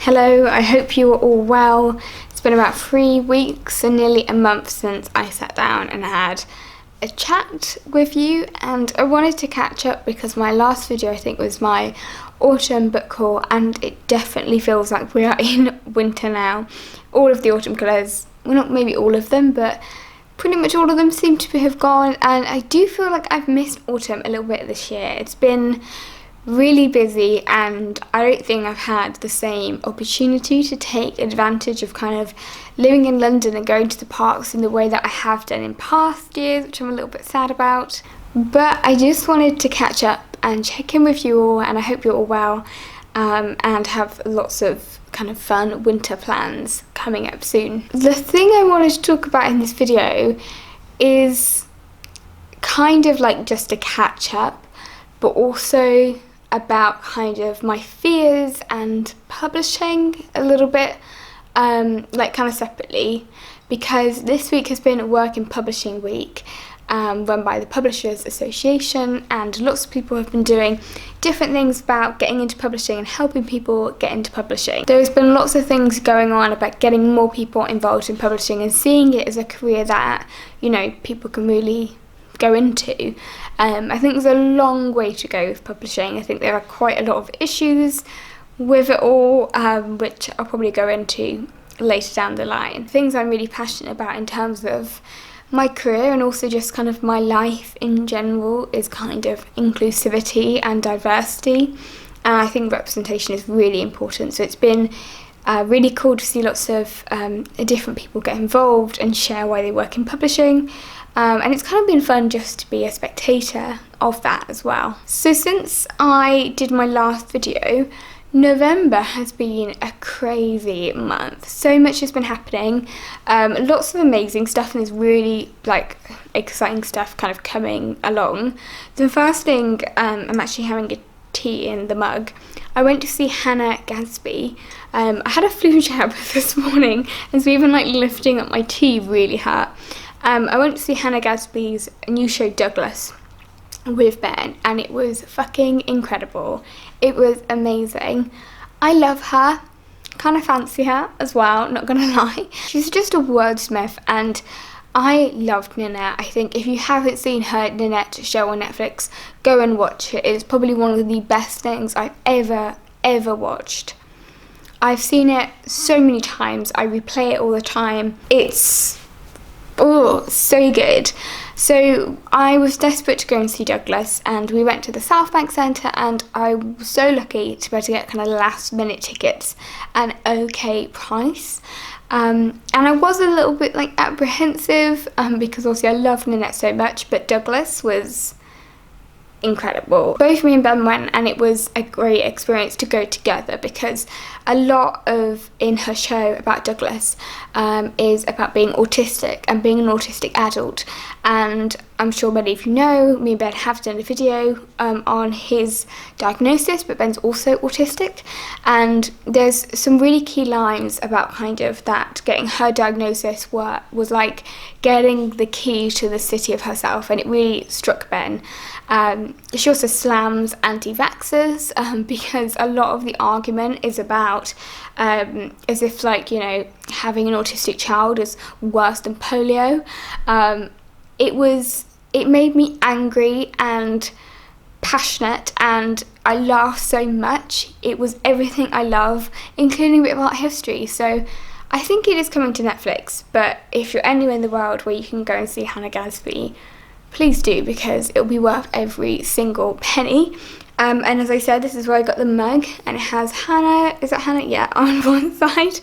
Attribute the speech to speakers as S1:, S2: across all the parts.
S1: Hello, I hope you are all well. It's been about 3 weeks and nearly a month since I sat down and had a chat with you, and I wanted to catch up because my last video I think was my autumn book haul, and it definitely feels like we are in winter now. All of the autumn colours, well, not maybe all of them, but pretty much all of them seem to have gone, and I do feel like I've missed autumn a little bit this year. It's been really busy and I don't think I've had the same opportunity to take advantage of kind of living in London and going to the parks in the way that I have done in past years, which I'm a little bit sad about. But I just wanted to catch up and check in with you all, and I hope you're all well and have lots of kind of fun winter plans coming up soon. The thing I wanted to talk about in this video is kind of like just a catch up, but also about kind of my fears and publishing a little bit, like kind of separately, because this week has been a work in publishing week run by the Publishers Association, and lots of people have been doing different things about getting into publishing and helping people get into publishing. There's been lots of things going on about getting more people involved in publishing and seeing it as a career that, you know, people can really go into. I think there's a long way to go with publishing. I think there are quite a lot of issues with it all, which I'll probably go into later down the line. Things I'm really passionate about in terms of my career and also just kind of my life in general is kind of inclusivity and diversity, and I think representation is really important. So it's been really cool to see lots of different people get involved and share why they work in publishing. And it's kind of been fun just to be a spectator of that as well. So since I did my last video, November has been a crazy month. So much has been happening, lots of amazing stuff, and there's really like exciting stuff kind of coming along. The first thing, I'm actually having a tea in the mug. I went to see Hannah Gadsby. I had a flu jab this morning, and so even like lifting up my tea really hurt. I went to see Hannah Gadsby's new show Douglas with Ben, and it was fucking incredible. It was amazing. I love her, kind of fancy her as well, not gonna lie. She's just a wordsmith, and I loved Ninette. I think if you haven't seen her Ninette show on Netflix, go and watch it. It's probably one of the best things I've ever watched. I've seen it so many times, I replay it all the time. It's so good. So I was desperate to go and see Douglas, and we went to the South Bank Centre, and I was so lucky to be able to get kind of last minute tickets at an okay price. And I was a little bit like apprehensive because obviously I love Ninette so much, but Douglas was incredible. Both me and Ben went, and it was a great experience to go together because a lot of in her show about Douglas is about being autistic and being an autistic adult, and I'm sure many of you know, me and Ben have done a video on his diagnosis, but Ben's also autistic, and there's some really key lines about kind of that getting her diagnosis was like getting the key to the city of herself, and it really struck Ben. She also slams anti-vaxxers because a lot of the argument is about as if, like, you know, having an autistic child is worse than polio. It made me angry and passionate, and I laughed so much. It was everything I love, including a bit of art history. So I think it is coming to Netflix, but if you're anywhere in the world where you can go and see Hannah Gadsby, please do, because it'll be worth every single penny. And as I said, this is where I got the mug, and it has Hannah, is it Hannah? Yeah, on one side,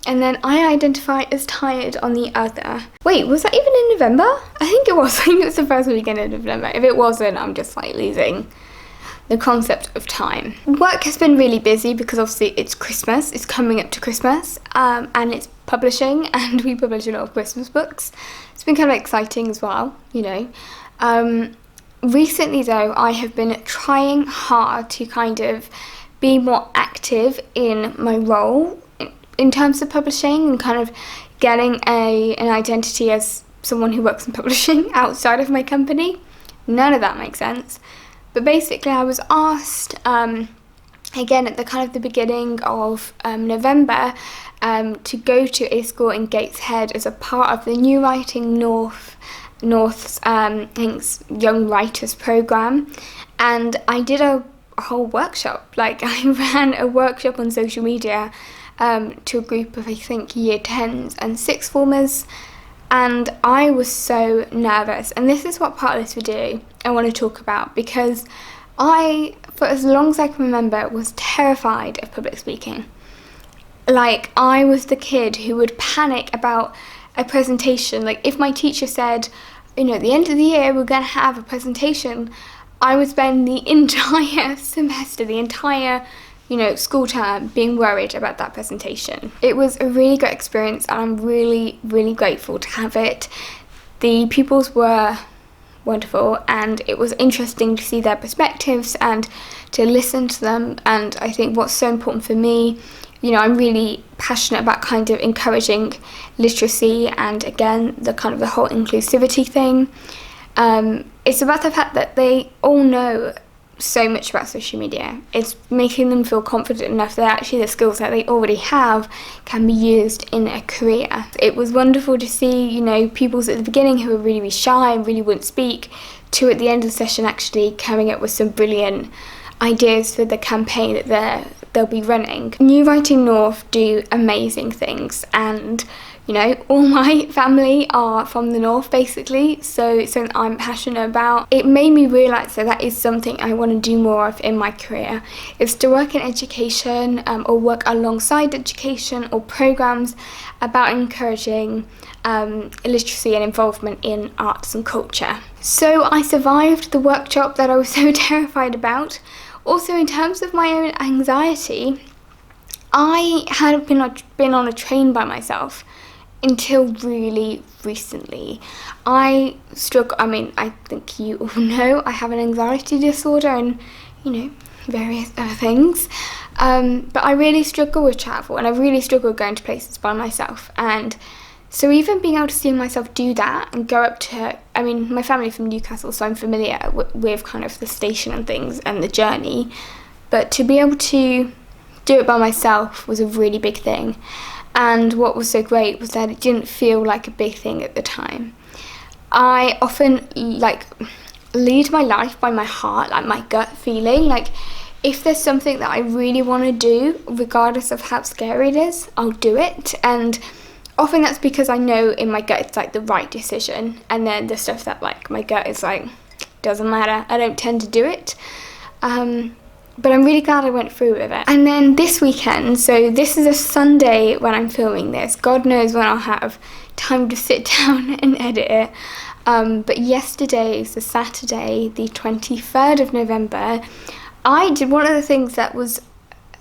S1: and then I identify as tired on the other. Wait, was that even in November? I think it was. I think it was the first weekend in November. If it wasn't, I'm just like losing the concept of time. Work has been really busy because obviously it's Christmas, it's coming up to Christmas, and it's publishing, and we publish a lot of Christmas books. It's been kind of exciting as well, you know. Recently though, I have been trying hard to kind of be more active in my role in terms of publishing and kind of getting an identity as someone who works in publishing outside of my company. None of that makes sense. But basically I was asked again at the kind of the beginning of November, to go to a school in Gateshead as a part of the New Writing North's Young Writers programme, and I did a whole workshop. Like, I ran a workshop on social media to a group of, I think, year 10s and 6th formers, and I was so nervous. And this is what part of this video I want to talk about, because I, for as long as I can remember, was terrified of public speaking. Like, I was the kid who would panic about a presentation. Like, if my teacher said, you know, at the end of the year we're going to have a presentation, I would spend the entire semester, the entire, you know, school term being worried about that presentation. It was a really great experience, and I'm really, really grateful to have it. The pupils were wonderful, and it was interesting to see their perspectives and to listen to them. And I think what's so important for me, you know, I'm really passionate about kind of encouraging literacy, and again, the kind of the whole inclusivity thing. It's about the fact that they all know so much about social media. It's making them feel confident enough that actually the skills that they already have can be used in a career. It was wonderful to see, you know, pupils at the beginning who were really, really shy and really wouldn't speak, to at the end of the session actually coming up with some brilliant ideas for the campaign that they'll be running. New Writing North do amazing things, and you know, all my family are from the north basically, so it's something I'm passionate about. It made me realise that is something I want to do more of in my career, is to work in education, or work alongside education, or programmes about encouraging literacy and involvement in arts and culture. So I survived the workshop that I was so terrified about. Also, in terms of my own anxiety, I hadn't been on a train by myself until really recently. I mean, I think you all know I have an anxiety disorder and, you know, various other things. But I really struggle with travel, and I really struggle going to places by myself. And so even being able to see myself do that and go up to, I mean, my family from Newcastle, so I'm familiar with kind of the station and things and the journey. But to be able to do it by myself was a really big thing. And what was so great was that it didn't feel like a big thing at the time. I often, like, lead my life by my heart, like my gut feeling. Like, if there's something that I really want to do, regardless of how scary it is, I'll do it. And often that's because I know in my gut it's like the right decision, and then the stuff that like my gut is like, doesn't matter, I don't tend to do it. But I'm really glad I went through with it. And then this weekend, so this is a Sunday when I'm filming this, God knows when I'll have time to sit down and edit it. But yesterday, so Saturday, the 23rd of November, I did one of the things that was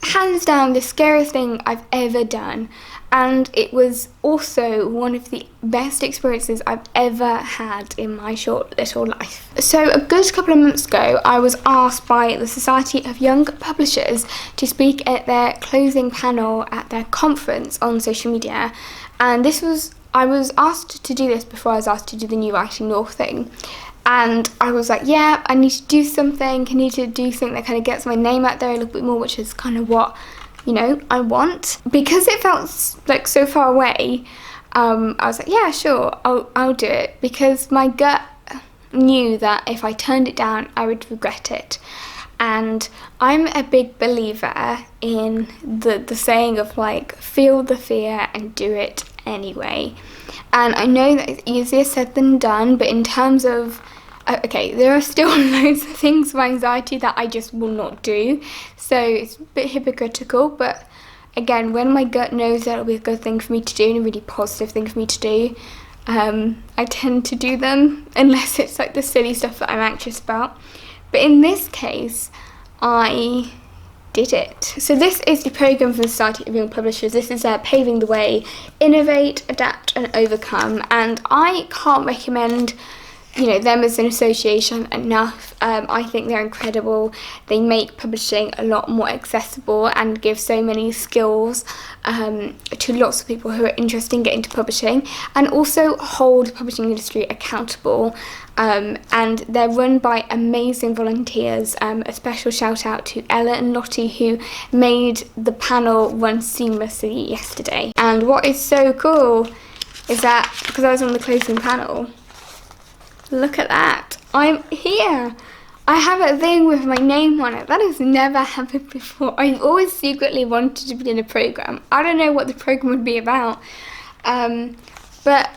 S1: hands down the scariest thing I've ever done. And it was also one of the best experiences I've ever had in my short little life. So a good couple of months ago, I was asked by the Society of Young Publishers to speak at their closing panel at their conference on social media. And I was asked to do this before I was asked to do the New Writing North thing. And I was like, yeah, I need to do something. I need to do something that kind of gets my name out there a little bit more, which is kind of what, you know, I want. Because it felt like so far away, I was like, yeah, sure, I'll do it. Because my gut knew that if I turned it down, I would regret it. And I'm a big believer in the saying of like, feel the fear and do it anyway. And I know that it's easier said than done, but in terms of, okay, there are still loads of things for anxiety that I just will not do, so it's a bit hypocritical. But again, when my gut knows that it'll be a good thing for me to do and a really positive thing for me to do, I tend to do them, unless it's like the silly stuff that I'm anxious about. But in this case, I did it. So this is the programme from the Society of Young Publishers. This is Paving the Way, Innovate, Adapt and Overcome. And I can't recommend them as an association enough. I think they're incredible. They make publishing a lot more accessible and give so many skills to lots of people who are interested in getting into publishing, and also hold the publishing industry accountable. And they're run by amazing volunteers. A special shout out to Ella and Lottie, who made the panel run seamlessly yesterday. And what is so cool is that, because I was on the closing panel, look at that, I'm here. I have a thing with my name on it. That has never happened before. I've always secretly wanted to be in a programme. I don't know what the programme would be about, but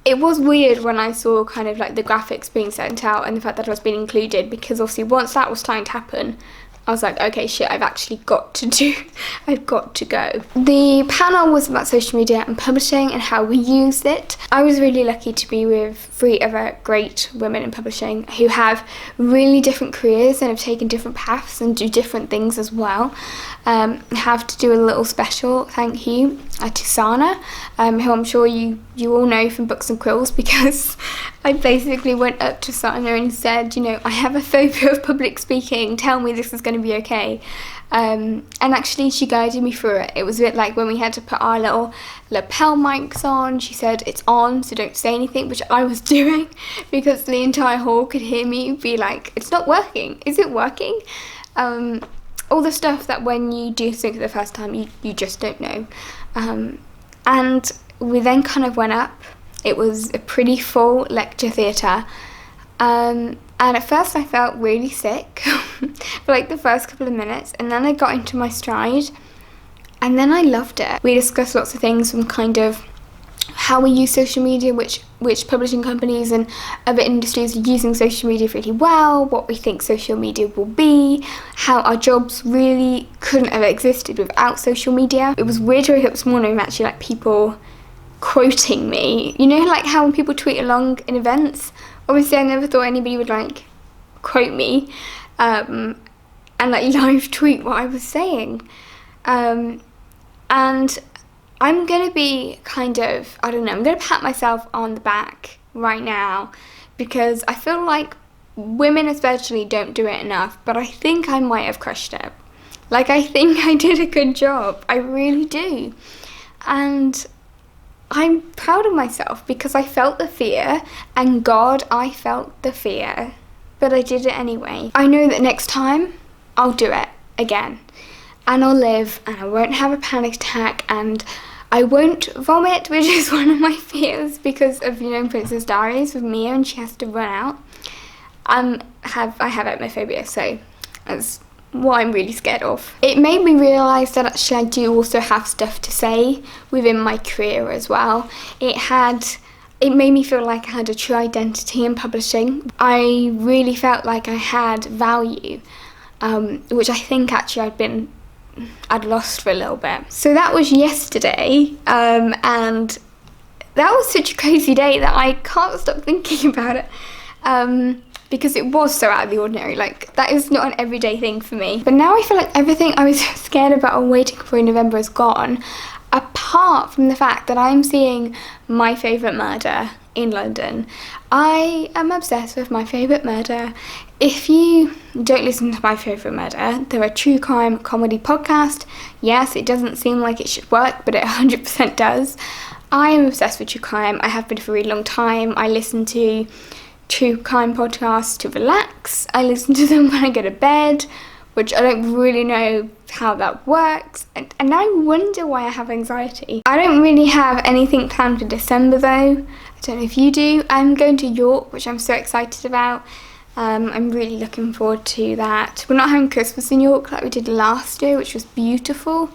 S1: it was weird when I saw kind of like the graphics being sent out and the fact that I was being included, because obviously once that was starting to happen, I was like, okay, shit, I've got to go. The panel was about social media and publishing and how we use it. I was really lucky to be with 3 other great women in publishing who have really different careers and have taken different paths and do different things as well. I have to do a little special thank you to Sana, who I'm sure you all know from Books and Quills, because I basically went up to Sana and said, I have a phobia of public speaking, tell me this is going to be okay. And actually she guided me through it. It was a bit like when we had to put our little lapel mics on. She said, it's on, so don't say anything, which I was doing because the entire hall could hear me be like, it's not working, is it working? All the stuff that when you do something for the first time, you just don't know. And we then kind of went up. It was a pretty full lecture theatre. And at first I felt really sick for like the first couple of minutes, and then I got into my stride, and then I loved it. We discussed lots of things, from kind of how we use social media, which publishing companies and other industries are using social media really well, what we think social media will be, how our jobs really couldn't have existed without social media. It was weird to wake up this morning and actually like people quoting me, like how when people tweet along in events. Obviously I never thought anybody would like quote me and like live tweet what I was saying, and I'm gonna be kind of, I'm gonna pat myself on the back right now, because I feel like women especially don't do it enough, but I think I might have crushed it. Like, I think I did a good job, I really do. And I'm proud of myself because I felt the fear, and God, I felt the fear, but I did it anyway. I know that next time I'll do it again, and I'll live, and I won't have a panic attack, and I won't vomit, which is one of my fears because of, Princess Diaries with Mia, and she has to run out. I have arachnophobia, so that's what I'm really scared of. It made me realise that actually I do also have stuff to say within my career as well. It made me feel like I had a true identity in publishing. I really felt like I had value, which I think actually I'd lost for a little bit. So that was yesterday, and that was such a crazy day that I can't stop thinking about it, because it was so out of the ordinary. Like, that is not an everyday thing for me. But now I feel like everything I was scared about and waiting for in November is gone, apart from the fact that I'm seeing My Favourite Murder in London. I am obsessed with My Favourite Murder. If you don't listen to My Favourite Murder, they're a true crime comedy podcast. Yes, it doesn't seem like it should work, but it 100% does. I am obsessed with true crime. I have been for a really long time. I listen to true crime podcasts to relax. I listen to them when I go to bed, which I don't really know how that works. And I wonder why I have anxiety. I don't really have anything planned for December though. I don't know if you do. I'm going to York, which I'm so excited about. I'm really looking forward to that. We're not having Christmas in York like we did last year, which was beautiful.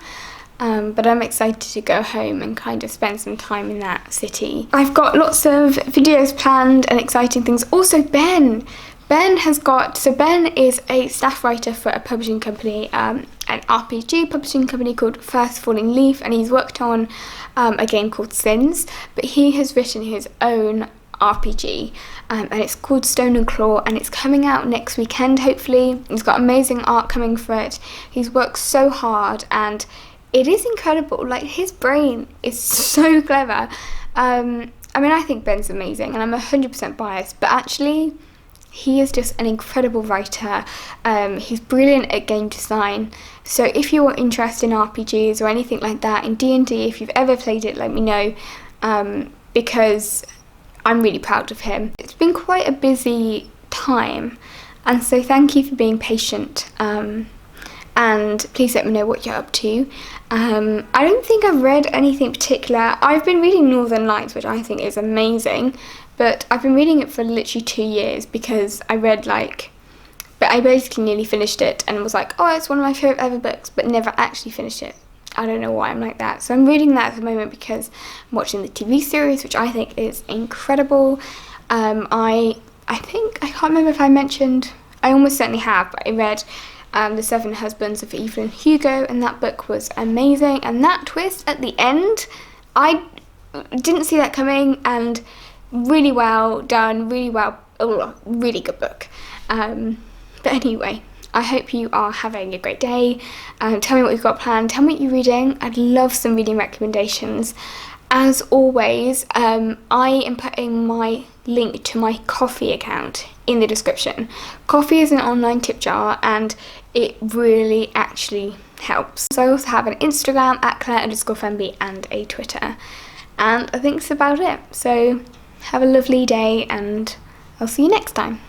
S1: But I'm excited to go home and kind of spend some time in that city. I've got lots of videos planned and exciting things. Also, Ben is a staff writer for a publishing company, an RPG publishing company called First Falling Leaf, and he's worked on a game called Sins, but he has written his own RPG, and it's called Stone and Claw, and it's coming out next weekend, hopefully. He's got amazing art coming for it. He's worked so hard, and it is incredible. Like, his brain is so clever. I mean, I think Ben's amazing, and I'm 100% biased, but actually, he is just an incredible writer. He's brilliant at game design. So if you're interested in RPGs or anything like that, in D&D, if you've ever played it, let me know, because I'm really proud of him. It's been quite a busy time, and so thank you for being patient. And please let me know what you're up to. I don't think I've read anything particular. I've been reading Northern Lights, which I think is amazing, but I've been reading it for literally 2 years because I read but I basically nearly finished it and was like, oh, it's one of my favourite ever books, but never actually finished it. I don't know why I'm like that. So I'm reading that at the moment because I'm watching the TV series, which I think is incredible. I can't remember if I mentioned, I almost certainly have, but I read The Seven Husbands of Evelyn Hugo, and that book was amazing. And that twist at the end, I didn't see that coming, and really well done, really good book. But anyway, I hope you are having a great day. Tell me what you've got planned. Tell me what you're reading. I'd love some reading recommendations. As always, I am putting my link to my Coffee account in the description. Coffee is an online tip jar, and it really actually helps. So I also have an Instagram @Claire_Fenby and a Twitter. And I think that's about it. So have a lovely day, and I'll see you next time.